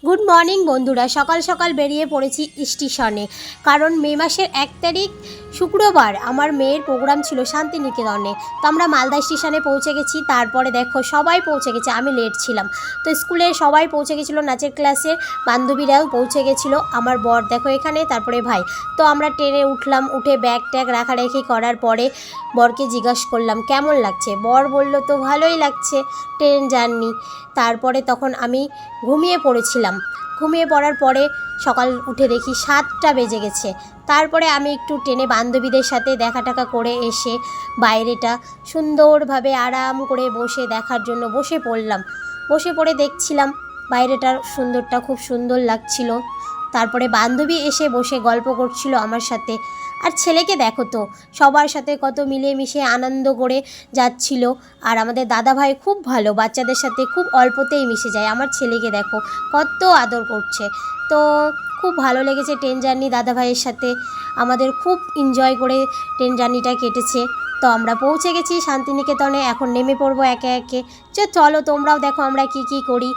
Good morning বন্ধুরা, সকাল সকাল বেরিয়ে পড়েছি স্টেশনে। কারণ মে মাসের 1 তারিখ শুক্রবার আমার মেয়ের প্রোগ্রাম ছিল শান্তিনিকেতনে। তো আমরা মালদা স্টেশনে পৌঁছে গেছি। তারপরে দেখো সবাই পৌঁছে গেছে, আমি লেট ছিলাম। তো স্কুলে সবাই পৌঁছে গেছিলো, নাচের ক্লাসের বান্ধবীরাও পৌঁছে গেছিলো, আমার বর দেখো এখানে, তারপরে ভাই। তো আমরা ট্রেনে উঠলাম, উঠে ব্যাগ ট্যাগ রাখারাখি করার পরে বরকে জিজ্ঞাসা করলাম কেমন লাগছে। বর বলল তো ভালোই লাগছে ট্রেন জার্নি। তারপরে তখন আমি ঘুমিয়ে পড়েছিলাম। ঘুমিয়ে পড়ার পরে সকাল উঠে দেখি 7টা বেজে গেছে। তারপরে আমি একটু ট্রেনে বান্ধবীদের সাথে দেখা টাকা করে এসে বাইরেটা সুন্দরভাবে আরাম করে বসে দেখার জন্য বসে পড়লাম। বসে পড়ে দেখছিলাম বাইরেটার সুন্দরটা, খুব সুন্দর লাগছিল। তারপরে বান্ধবী এসে বসে গল্প করছিল আমার সাথে। আর ছেলেকে দেখো তো, সবার সাথে কত মিলেমিশে আনন্দ করে যাচ্ছিল। আর আমাদের দাদাভাই খুব ভালো, বাচ্চাদের সাথে খুব অল্পতেই মিশে যায়। আমার ছেলেকে দেখো কত আদর করছে। তো খুব ভালো লেগেছে ট্রেন জার্নি দাদাভাইয়ের সাথে। আমাদের খুব এনজয় করে ট্রেন জার্নিটা কেটেছে। তো আমরা পৌঁছে গেছি শান্তিনিকেতনে, এখন নেমে পড়বো একে একে। চলো তোমরাও দেখো আমরা কি করি।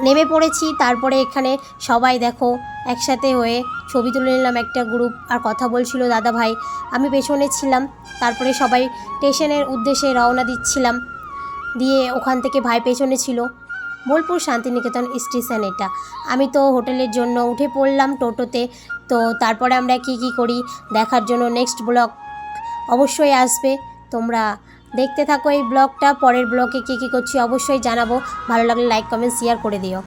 নেমে পড়েছি। তারপরে এখানে সবাই দেখো একসাথে হয়ে ছবি তুলে নিলাম একটা গ্রুপ, আর কথা বলছিল দাদা ভাই, আমি পেছনে ছিলাম। তারপরে সবাই স্টেশনের উদ্দেশ্যে রওনা দিচ্ছিলাম, দিয়ে ওখান থেকে ভাই পেছনে ছিল। বোলপুর শান্তিনিকেতন স্টেশন এটা। আমি তো হোটেলের জন্য উঠে পড়লাম টোটোতে। তো তারপরে আমরা কি করি দেখার জন্য নেক্সট ব্লগ অবশ্যই আসবে। তোমরা দেখতে থাকো এই ব্লগটা। পরের ব্লগে কী করছি অবশ্যই জানাবো। ভালো লাগলে লাইক কমেন্ট শেয়ার করে দিও।